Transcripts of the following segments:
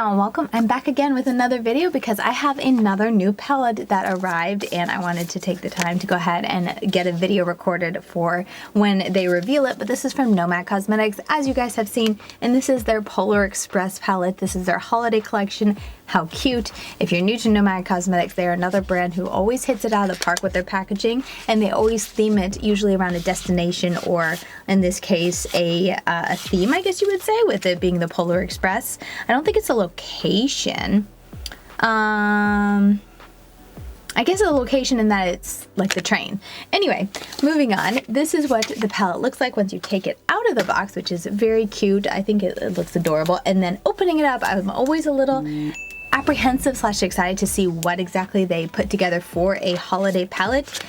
y'all, and welcome. I'm back again with another video because I have another new palette that arrived and I wanted to take the time to go ahead and get a video recorded for when they reveal it. But this is from Nomad Cosmetics, as you guys have seen, and this is their Polar Express palette. This is their holiday collection. How cute. If you're new to Nomad Cosmetics, they're another brand who always hits it out of the park with their packaging, and they always theme it usually around a destination, or in this case a theme, I guess you would say, with it being the Polar Express. I don't think it's a location. I guess a location in that it's like the train. Anyway, moving on. This is what the palette looks like once you take it out of the box, which is very cute. I think it looks adorable. And then opening it up, I'm always a little apprehensive / excited to see what exactly they put together for a holiday palette.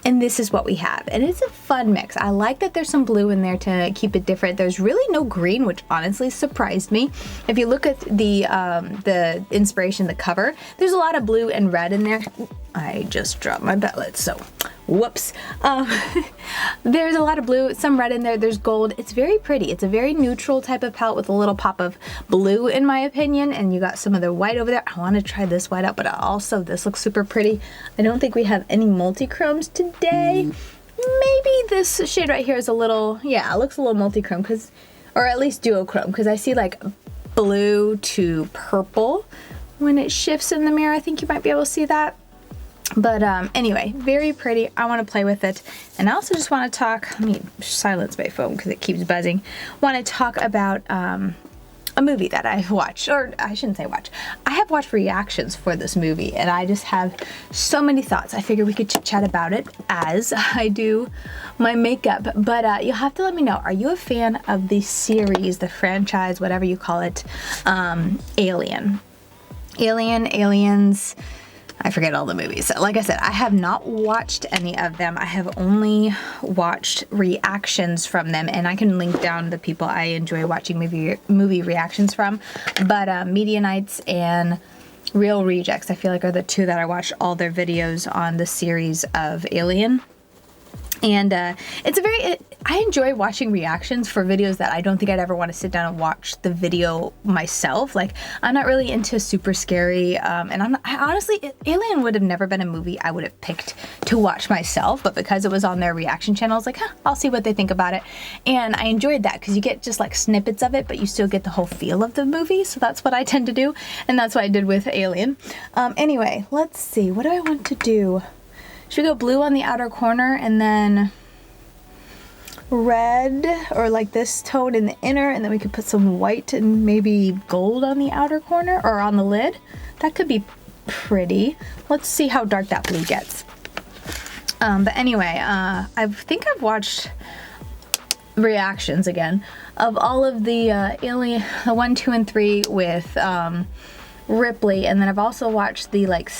And this is what we have, and it's a fun mix. I like that there's some blue in there to keep it different. There's really no green, which honestly surprised me. If you look at the inspiration, the cover, there's a lot of blue and red in there. I just dropped my palette, so whoops. There's a lot of blue, some red in there, there's gold. It's very pretty. It's a very neutral type of palette with a little pop of blue, in my opinion, and you got some of the white over there. I want to try this white out, but also this looks super pretty. I don't think we have any multi-chromes today. Maybe this shade right here is a little, yeah, it looks a little multi-chrome, because, or at least duochrome, because I see like blue to purple when it shifts in the mirror. I think you might be able to see that. But anyway, very pretty. I want to play with it. And I also just want to talk, let me silence my phone because it keeps buzzing. Want to talk about a movie that I've watched, or I shouldn't say watch. I have watched reactions for this movie, and I just have so many thoughts. I figured we could chit chat about it as I do my makeup. But you'll have to let me know, are you a fan of the series, the franchise, whatever you call it, Alien? Aliens, I forget all the movies. Like I said, I have not watched any of them. I have only watched reactions from them, and I can link down the people I enjoy watching movie reactions from. But Media Nights and Real Rejects, I feel like, are the two that I watched all their videos on the series of Alien. And it's a very, I enjoy watching reactions for videos that I don't think I'd ever want to sit down and watch the video myself. Like, I'm not really into super scary, and honestly, Alien would have never been a movie I would have picked to watch myself, but because it was on their reaction channel, I was like, huh, I'll see what they think about it. And I enjoyed that because you get just like snippets of it, but you still get the whole feel of the movie. So that's what I tend to do, and that's what I did with Alien. Anyway, let's see, what do I want to do? Should we go blue on the outer corner and then red, or like this tone in the inner, and then we could put some white and maybe gold on the outer corner or on the lid? That could be pretty. Let's see how dark that blue gets. But anyway, I think I've watched reactions again of all of the Alien, the 1, 2, and 3 with Ripley, and then I've also watched the like,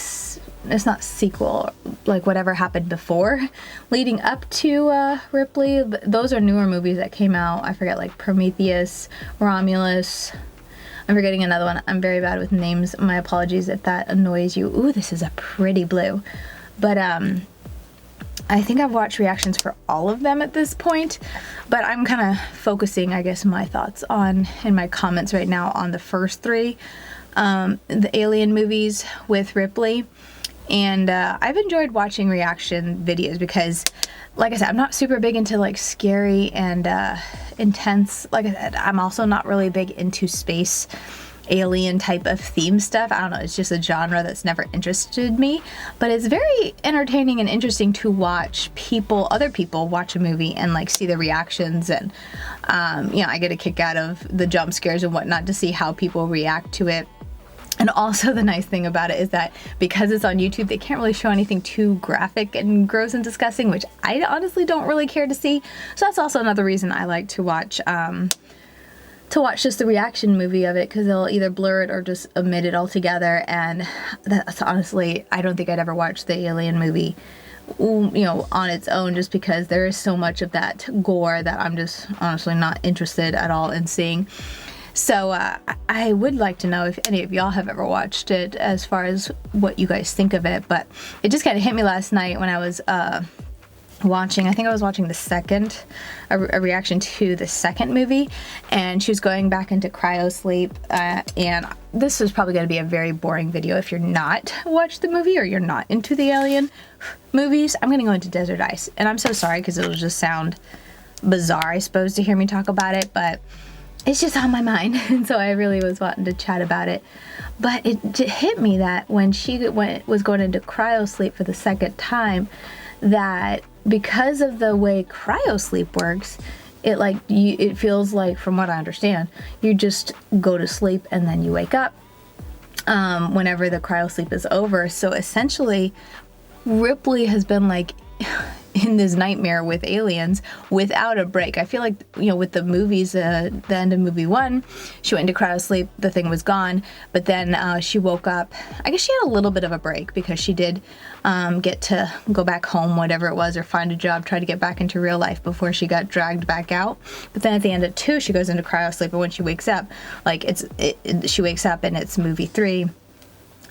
it's not sequel, like whatever happened before leading up to Ripley. Those are newer movies that came out. I forget, like Prometheus, Romulus. I'm forgetting another one. I'm very bad with names. My apologies if that annoys you. Ooh, this is a pretty blue. But I think I've watched reactions for all of them at this point, but I'm kind of focusing, I guess, my thoughts on, in my comments right now, on the first 3, the Alien movies with Ripley. And I've enjoyed watching reaction videos because, like I said, I'm not super big into like scary and intense. Like I said, I'm also not really big into space alien type of theme stuff. I don't know, it's just a genre that's never interested me, but it's very entertaining and interesting to watch other people watch a movie and like see the reactions, and you know, I get a kick out of the jump scares and whatnot to see how people react to it. And also the nice thing about it is that because it's on YouTube, they can't really show anything too graphic and gross and disgusting, which I honestly don't really care to see. So that's also another reason I like to watch just the reaction movie of it, because they'll either blur it or just omit it altogether. And that's honestly, I don't think I'd ever watch the Alien movie, you know, on its own, just because there is so much of that gore that I'm just honestly not interested at all in seeing. So I would like to know if any of y'all have ever watched it, as far as what you guys think of it. But it just kind of hit me last night when I was watching, I think I was watching a reaction to the second movie, and she was going back into cryo sleep, and this is probably going to be a very boring video if you're not watched the movie or you're not into the alien movies. I'm going to go into desert ice, and I'm so sorry because it'll just sound bizarre, I suppose, to hear me talk about it, but it's just on my mind, and so I really was wanting to chat about it. But it hit me that when she was going into cryo sleep for the second time, that because of the way cryo sleep works, it feels like, from what I understand, you just go to sleep and then you wake up whenever the cryo sleep is over. So essentially, Ripley has been like in this nightmare with aliens without a break. I feel like, you know, with the movies, the end of movie 1, she went into cryo sleep, the thing was gone, but then she woke up. I guess she had a little bit of a break because she did get to go back home, whatever it was, or find a job, try to get back into real life before she got dragged back out. But then at the end of 2, she goes into cryo sleep, and when she wakes up, like she wakes up and it's movie 3.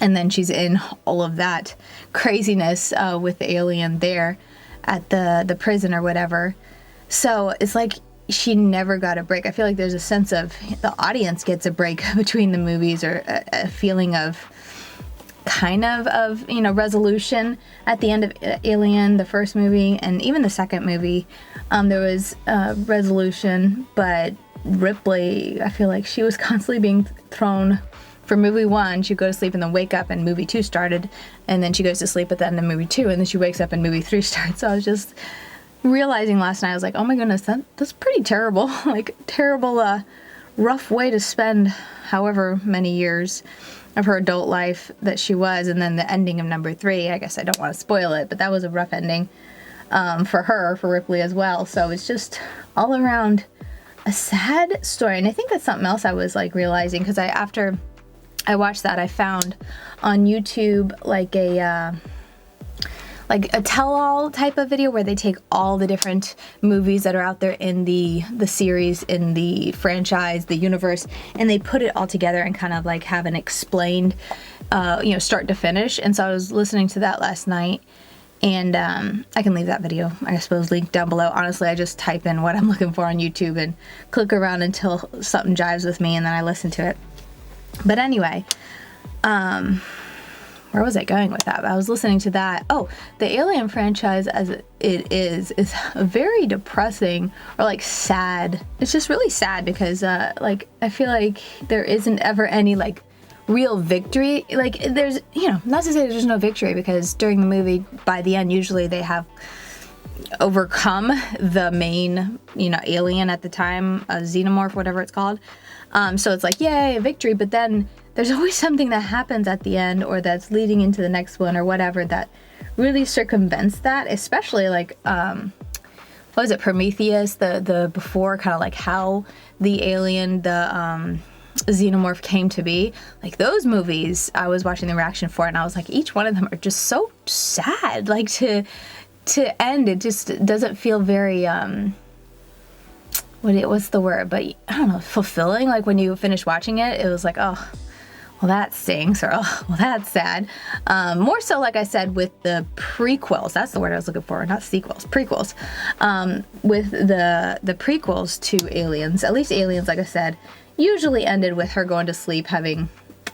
And then she's in all of that craziness with the alien there at the prison or whatever. So it's like she never got a break. I feel like there's a sense of the audience gets a break between the movies, or a feeling of kind of you know, resolution at the end of Alien, the first movie, and even the second movie. There was resolution, but Ripley, I feel like she was constantly being thrown. For movie 1, she'd go to sleep and then wake up, and movie 2 started, and then she goes to sleep at the end of movie 2, and then she wakes up and movie 3 starts. So I was just realizing last night, I was like, oh my goodness, that's pretty terrible. Like, terrible, rough way to spend however many years of her adult life that she was. And then the ending of number 3, I guess I don't want to spoil it, but that was a rough ending for Ripley as well. So it's just all around a sad story. And I think that's something else I was like realizing, because after I watched that, I found on YouTube like a tell-all type of video where they take all the different movies that are out there in the series, in the franchise, the universe, and they put it all together and kind of like have an explained, you know, start to finish. And so I was listening to that last night, and I can leave that video, I suppose, linked down below. Honestly, I just type in what I'm looking for on YouTube and click around until something jives with me, and then I listen to it. But anyway, where was I going with that? I was listening to that. Oh, the Alien franchise as it is very depressing, or like sad. It's just really sad because like I feel like there isn't ever any like real victory. Like there's, you know, not to say there's no victory, because during the movie, by the end, usually they have overcome the main, you know, alien at the time, a Xenomorph, whatever it's called. So it's like, yay, victory, but then there's always something that happens at the end, or that's leading into the next one, or whatever, that really circumvents that, especially like, what was it, Prometheus, the before, kind of like how the alien, the Xenomorph came to be. Like those movies, I was watching the reaction for, and I was like, each one of them are just so sad, like to end, it just doesn't feel very, what's the word, but I don't know, fulfilling. Like when you finish watching it, it was like, oh, well that stinks, or oh, well that's sad. More so, like I said, with the prequels, that's the word I was looking for, not sequels, prequels. With the prequels to Aliens, at least Aliens, like I said, usually ended with her going to sleep, having,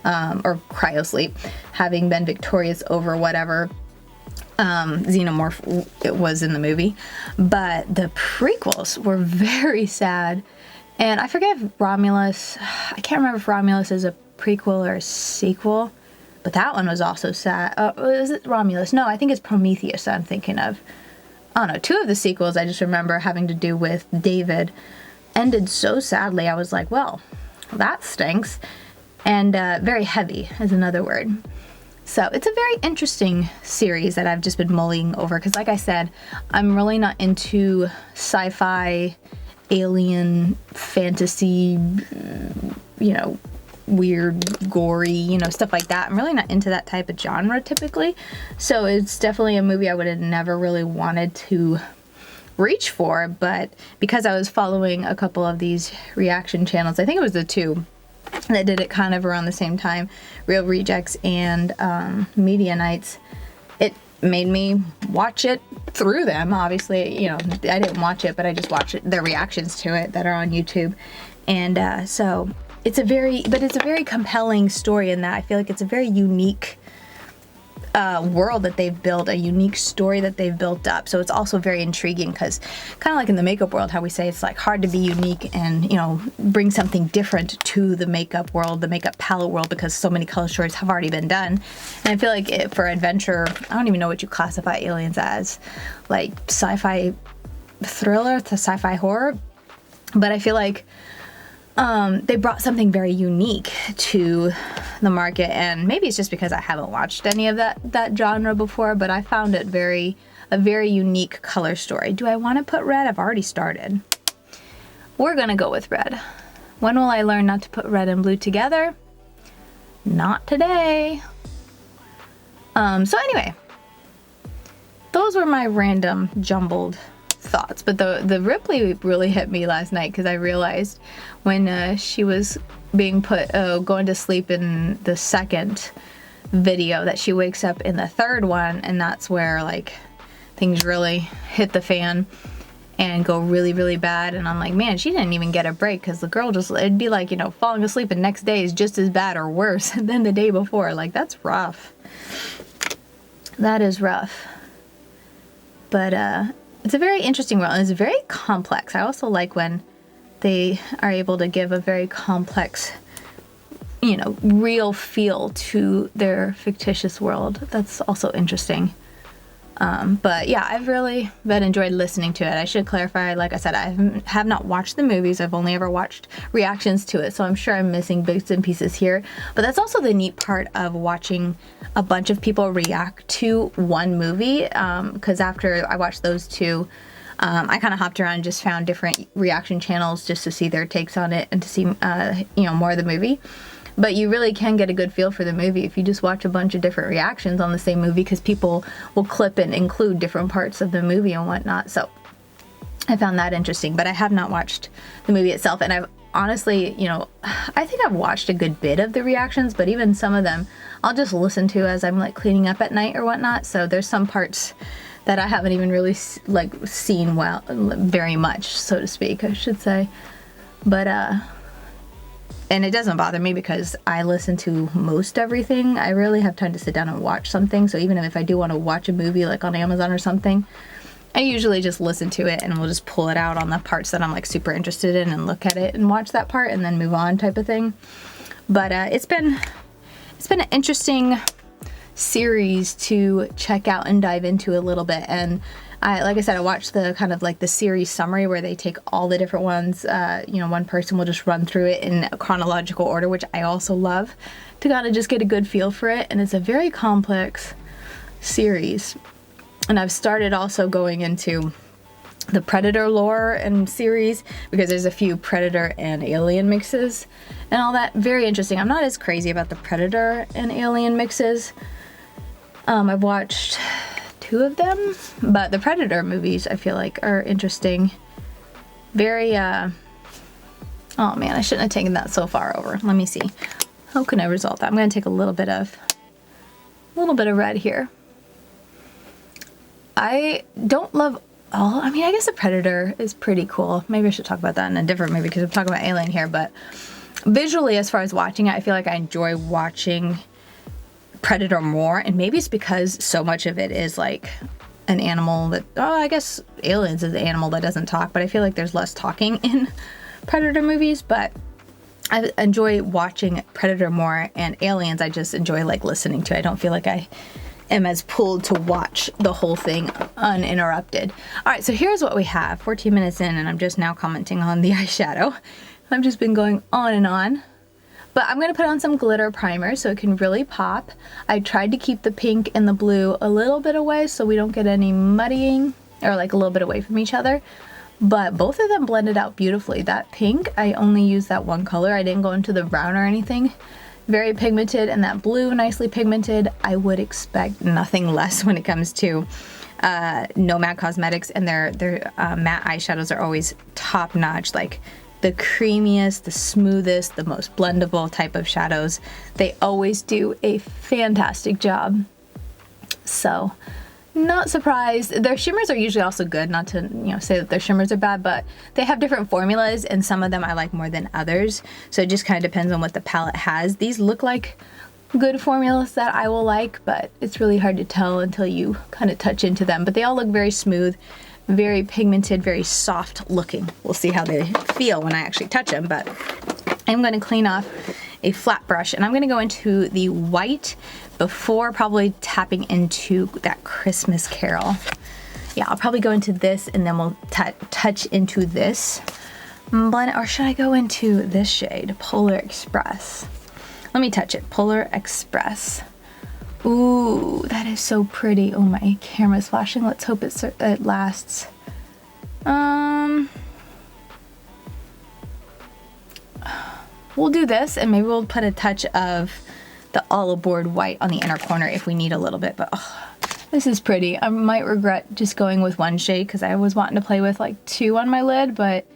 or cryo sleep, having been victorious over whatever Xenomorph it was in the movie. But the prequels were very sad, and I forget if I can't remember if Romulus is a prequel or a sequel, but that one was also sad. Is it Romulus? No, I think it's Prometheus that I'm thinking of. I don't know, 2 of the sequels I just remember having to do with David ended so sadly. I was like, well, that stinks. And very heavy is another word. So it's a very interesting series that I've just been mulling over, because like I said, I'm really not into sci-fi, alien, fantasy, you know, weird, gory, you know, stuff like that. I'm really not into that type of genre typically. So it's definitely a movie I would have never really wanted to reach for, but because I was following a couple of these reaction channels, I think it was the 2 that did it kind of around the same time, Real Rejects and Media Nights, made me watch it through them. Obviously, you know, I didn't watch it, but I just watched their reactions to it that are on YouTube. And so it's a very compelling story in that I feel like it's a very unique world that they've built, a unique story that they've built up. So it's also very intriguing because kind of like in the makeup world, how we say it's like hard to be unique and, you know, bring something different to the makeup world, the makeup palette world, because so many color stories have already been done. And I feel like for adventure, I don't even know what you classify Aliens as, like sci-fi thriller to sci-fi horror, but I feel like they brought something very unique to the market, and maybe it's just because I haven't watched any of that genre before, but I found it a very unique color story. Do I want to put red? I've already started. We're gonna go with red. When will I learn not to put red and blue together? Not today. So anyway, those were my random jumbled thoughts, but the Ripley really hit me last night because I realized when she was being put going to sleep in the second video that she wakes up in the third one, and that's where like things really hit the fan and go really, really bad. And I'm like, man, she didn't even get a break, because the girl just, it'd be like, you know, falling asleep the next day is just as bad or worse than the day before. Like, that's rough. That is rough. But it's a very interesting world, and it's very complex. I also like when they are able to give a very complex, you know, real feel to their fictitious world. That's also interesting. But yeah, I've really been enjoyed listening to it. I should clarify, like I said, I have not watched the movies. I've only ever watched reactions to it, so I'm sure I'm missing bits and pieces here. But that's also the neat part of watching a bunch of people react to one movie, because after I watched those two, I kind of hopped around and just found different reaction channels just to see their takes on it and to see, you know, more of the movie. But you really can get a good feel for the movie if you just watch a bunch of different reactions on the same movie, because people will clip and include different parts of the movie and whatnot. So I found that interesting, but I have not watched the movie itself. And I've honestly, you know, I think I've watched a good bit of the reactions, but even some of them I'll just listen to as I'm like cleaning up at night or whatnot. So there's some parts that I haven't even really like seen well, very much, so to speak, I should say. But and it doesn't bother me because I listen to most everything. I rarely have time to sit down and watch something. So even if I do want to watch a movie like on Amazon or something, I usually just listen to it and we'll just pull it out on the parts that I'm like super interested in and look at it and watch that part and then move on, type of thing. But it's been an interesting series to check out and dive into a little bit. And like I said, I watched the kind of like the series summary where they take all the different ones. You know, one person will just run through it in a chronological order, which I also love, to kind of just get a good feel for it. And it's a very complex series. And I've started also going into the Predator lore and series, because there's a few Predator and Alien mixes and all that. Very interesting. I'm not as crazy about the Predator and Alien mixes. I've watched 2 of them, but the Predator movies I feel like are interesting. Very oh man, I shouldn't have taken that so far over. Let me see, how can I resolve that? I'm going to take a little bit of red here. I don't love all, I mean, I guess the Predator is pretty cool. Maybe I should talk about that in a different movie because I'm talking about Alien here. But visually, as far as watching it, I feel like I enjoy watching Predator more, and maybe it's because so much of it is like an animal that, oh, I guess Aliens is an animal that doesn't talk, but I feel like there's less talking in Predator movies. But I enjoy watching Predator more, and Aliens I just enjoy like listening to. I don't feel like I am as pulled to watch the whole thing uninterrupted. All right, so here's what we have. 14 minutes in, and I'm just now commenting on the eyeshadow. I've just been going on and on. But I'm going to put on some glitter primer so it can really pop. I tried to keep the pink and the blue a little bit away so we don't get any muddying, or like a little bit away from each other. But both of them blended out beautifully. That pink, I only used that one color. I didn't go into the brown or anything. Very pigmented, and that blue, nicely pigmented. I would expect nothing less when it comes to Nomad Cosmetics, and their matte eyeshadows are always top notch. Like, the creamiest, the smoothest, the most blendable type of shadows. They always do a fantastic job. So Not surprised. Their shimmers are usually also good, not to, you know, say that their shimmers are bad, but they have different formulas and some of them I like more than others. So it just kind of depends on what the palette has. These look like good formulas that I will like, but it's really hard to tell until you kind of touch into them. But they all look very smooth, very pigmented, very soft looking. We'll see how they feel when I actually touch them, but I'm going to clean off a flat brush and I'm going to go into the white before probably tapping into that Christmas Carol. Yeah, I'll probably go into this and then we'll touch into this blend, or should I go into this shade, Polar Express? Let me touch it, Polar Express. Ooh, that is so pretty. Oh, my camera's flashing. Let's hope it lasts. We'll do this and maybe we'll put a touch of the all aboard white on the inner corner if we need a little bit, but oh, this is pretty. I might regret just going with one shade because I was wanting to play with like two on my lid, but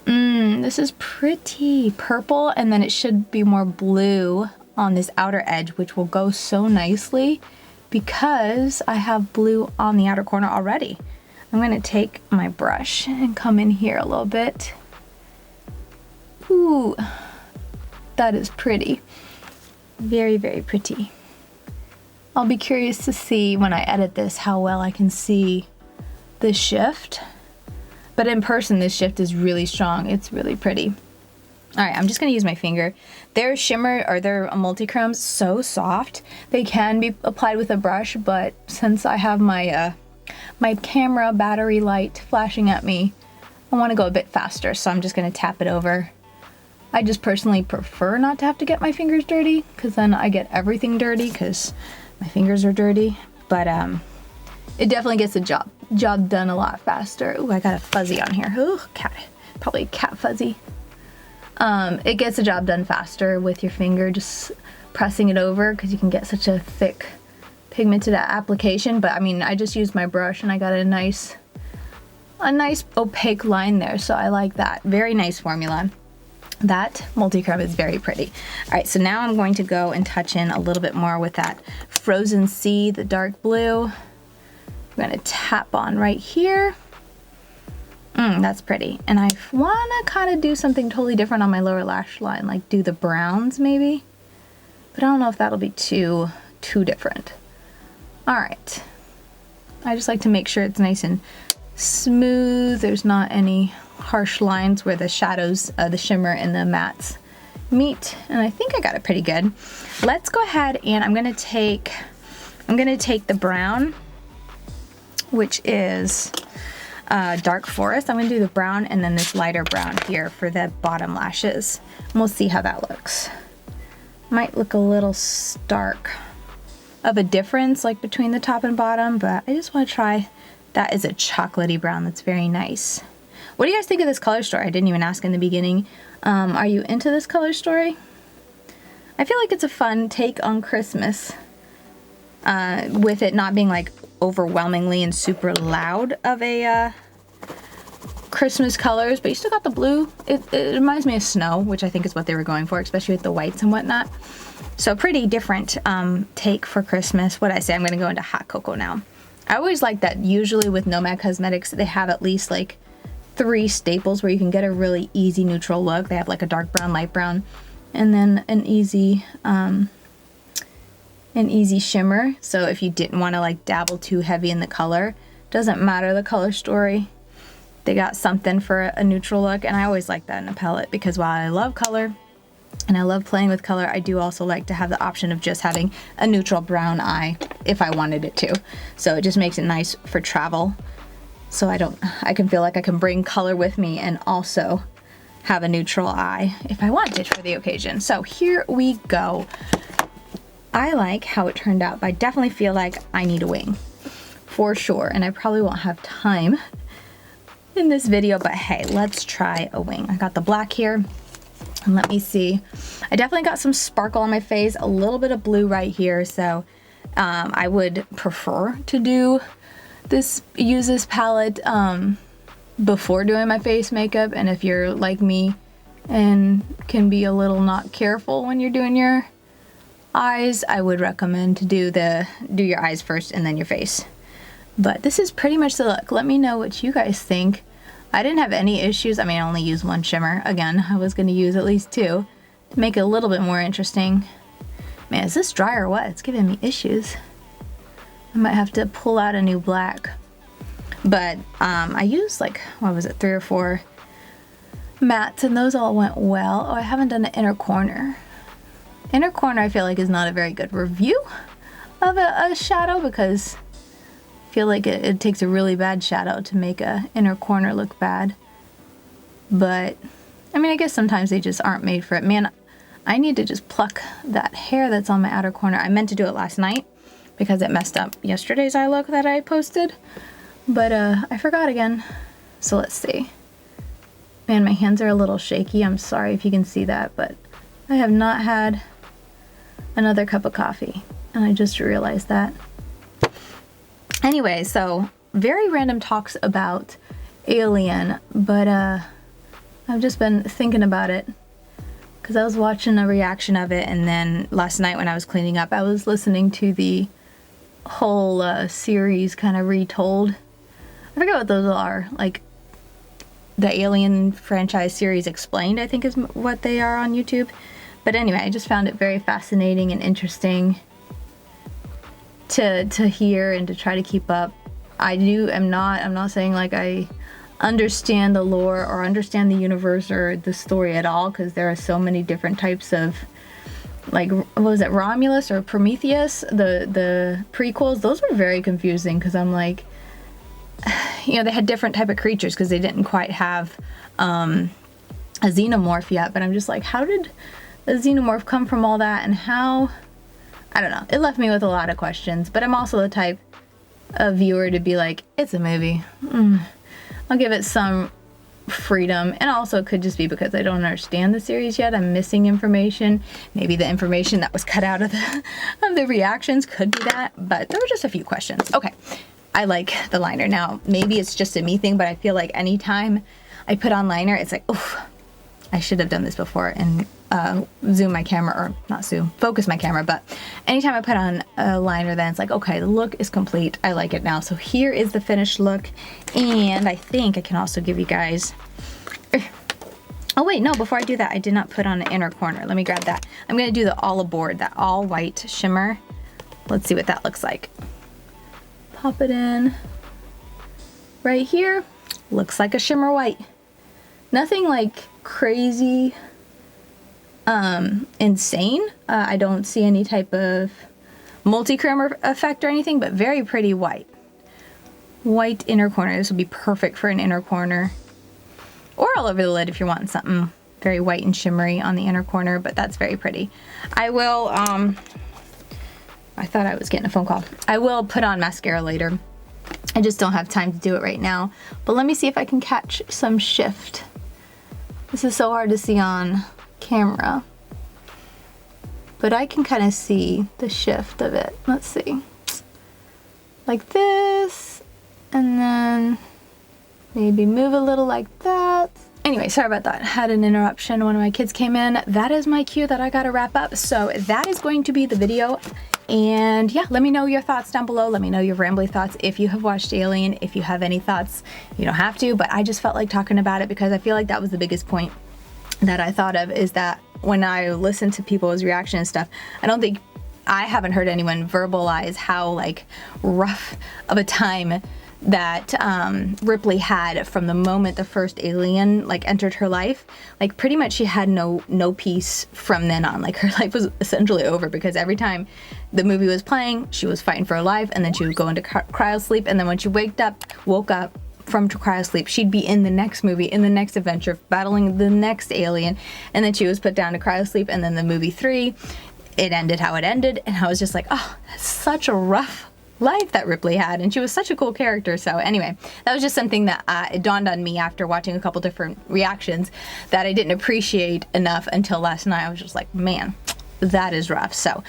this is pretty purple, and then it should be more blue on this outer edge, which will go so nicely because I have blue on the outer corner already. I'm gonna take my brush and come in here a little bit. Ooh, that is pretty. Very, very pretty. I'll be curious to see when I edit this how well I can see the shift. But in person, this shift is really strong. It's really pretty. All right, I'm just gonna use my finger. Their shimmer, or their multi-chromes, so soft. They can be applied with a brush, but since I have my my camera battery light flashing at me, I wanna go a bit faster, so I'm just gonna tap it over. I just personally prefer not to have to get my fingers dirty, because then I get everything dirty because my fingers are dirty. But it definitely gets the job done a lot faster. Ooh, I got a fuzzy on here. Ooh, cat, probably a cat fuzzy. It gets the job done faster with your finger, just pressing it over, because you can get such a thick pigmented application. But I mean, I just used my brush and I got a nice opaque line there, so I like that. Very nice formula. That multi-chrome is very pretty. All right, so now I'm going to go and touch in a little bit more with that Frozen Sea, the dark blue. I'm gonna tap on right here. That's pretty. And I wanna kind of do something totally different on my lower lash line, like do the browns maybe. But I don't know if that'll be too different. All right. I just like to make sure it's nice and smooth. There's not any harsh lines where the shadows, the shimmer and the mattes meet. And I think I got it pretty good. Let's go ahead and I'm gonna take the brown, which is dark forest. I'm gonna do the brown and then this lighter brown here for the bottom lashes. And we'll see how that looks. Might look a little stark of a difference like between the top and bottom, but I just want to try. That is a chocolatey brown. That's very nice. What do you guys think of this color story? I didn't even ask in the beginning. Are you into this color story? I feel like it's a fun take on Christmas, with it not being like overwhelmingly and super loud of a Christmas colors, but you still got the blue. It reminds me of snow, which I think is what they were going for, especially with the whites and whatnot. So pretty different take for Christmas. What I say, I'm gonna go into hot cocoa now. I always like that usually with Nomad Cosmetics, they have at least like 3 staples where you can get a really easy neutral look. They have like a dark brown, light brown, and then an easy shimmer. So if you didn't want to like dabble too heavy in the color, doesn't matter the color story. They got something for a neutral look, and I always like that in a palette because while I love color and I love playing with color, I do also like to have the option of just having a neutral brown eye if I wanted it to. So it just makes it nice for travel. So I can feel like I can bring color with me and also have a neutral eye if I wanted for the occasion. So here we go. I like how it turned out, but I definitely feel like I need a wing for sure. And I probably won't have time in this video, but hey, let's try a wing. I got the black here, and let me see. I definitely got some sparkle on my face, a little bit of blue right here. So I would prefer to use this palette before doing my face makeup. And if you're like me and can be a little not careful when you're doing your eyes, I would recommend to do your eyes first and then your face. But this is pretty much the look. Let me know what you guys think. I didn't have any issues. I mean, I only used one shimmer. Again, I was going to use at least 2 to make it a little bit more interesting. Man, is this dry or what? It's giving me issues. I might have to pull out a new black. But I used like, what was it, 3 or 4 mattes, and those all went well. Oh, I haven't done the inner corner. Inner corner I feel like is not a very good review of a shadow, because I feel like it takes a really bad shadow to make a inner corner look bad. But I mean, I guess sometimes they just aren't made for it. Man, I need to just pluck that hair that's on my outer corner. I meant to do it last night because it messed up yesterday's eye look that I posted, but I forgot again. So let's see. Man, my hands are a little shaky. I'm sorry if you can see that, but I have not had another cup of coffee, and I just realized that. Anyway, so very random talks about Alien, but I've just been thinking about it because I was watching a reaction of it, and then last night when I was cleaning up, I was listening to the whole series kind of retold. I forget what those are, like the Alien franchise series explained, I think is what they are on YouTube. But anyway, I just found it very fascinating and interesting to hear and to try to keep up. I'm not saying like I understand the lore or understand the universe or the story at all, because there are so many different types of, like, what was it, Romulus or Prometheus, the prequels. Those were very confusing because I'm like, you know, they had different type of creatures because they didn't quite have a xenomorph yet, but I'm just like, how did a xenomorph come from all that, and how, I don't know. It left me with a lot of questions, but I'm also the type of viewer to be like, it's a movie. I'll give it some freedom, and also it could just be because I don't understand the series yet. I'm missing information. Maybe the information that was cut out of the reactions could be that, but there were just a few questions. Okay, I like the liner. Now, maybe it's just a me thing, but I feel like anytime I put on liner, it's like, oof, I should have done this before and zoom my camera, or not zoom, focus my camera, but anytime I put on a liner, then it's like, okay, the look is complete. I like it now. So here is the finished look, and I think I can also give you guys, oh wait, no, before I do that, I did not put on the inner corner. Let me grab that. I'm gonna do the all aboard, that all white shimmer. Let's see what that looks like. Pop it in right here. Looks like a shimmer white. Nothing like crazy insane. I don't see any type of multi-chrome effect or anything, but very pretty white. White inner corner. This would be perfect for an inner corner, or all over the lid if you're wanting something very white and shimmery on the inner corner, but that's very pretty. I will, I thought I was getting a phone call. I will put on mascara later. I just don't have time to do it right now, but let me see if I can catch some shift. This is so hard to see on camera, but I can kind of see the shift of it. Let's see, like this, and then maybe move a little like that. Anyway, sorry about that. Had an interruption. One of my kids came in. That is my cue that I gotta wrap up. So that is going to be the video. And yeah, let me know your thoughts down below. Let me know your rambly thoughts if you have watched Alien. If you have any thoughts, you don't have to, but I just felt like talking about it because I feel like that was the biggest point that I thought of, is that when I listen to people's reaction and stuff, I haven't heard anyone verbalize how like rough of a time that Ripley had from the moment the first alien like entered her life. Like pretty much she had no peace from then on. Like her life was essentially over, because every time the movie was playing, she was fighting for her life, and then she would go into cryo sleep, and then when she woke up from cryo sleep, she'd be in the next movie, in the next adventure, battling the next alien, and then she was put down to cryo sleep, and then the movie 3, it ended how it ended, and I was just like, oh, that's such a rough life that Ripley had, and she was such a cool character. So anyway, that was just something that it dawned on me after watching a couple different reactions that I didn't appreciate enough until last night. I was just like, man, that is rough. So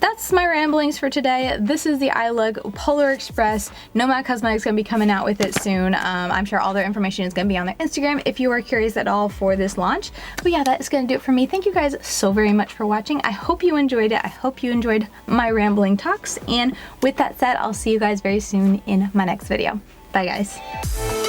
that's my ramblings for today. This is the eye look Polar Express. Nomad Cosmetics is going to be coming out with it soon. I'm sure all their information is going to be on their Instagram if you are curious at all for this launch. But yeah, that is going to do it for me. Thank you guys so very much for watching. I hope you enjoyed it. I hope you enjoyed my rambling talks. And with that said, I'll see you guys very soon in my next video. Bye guys.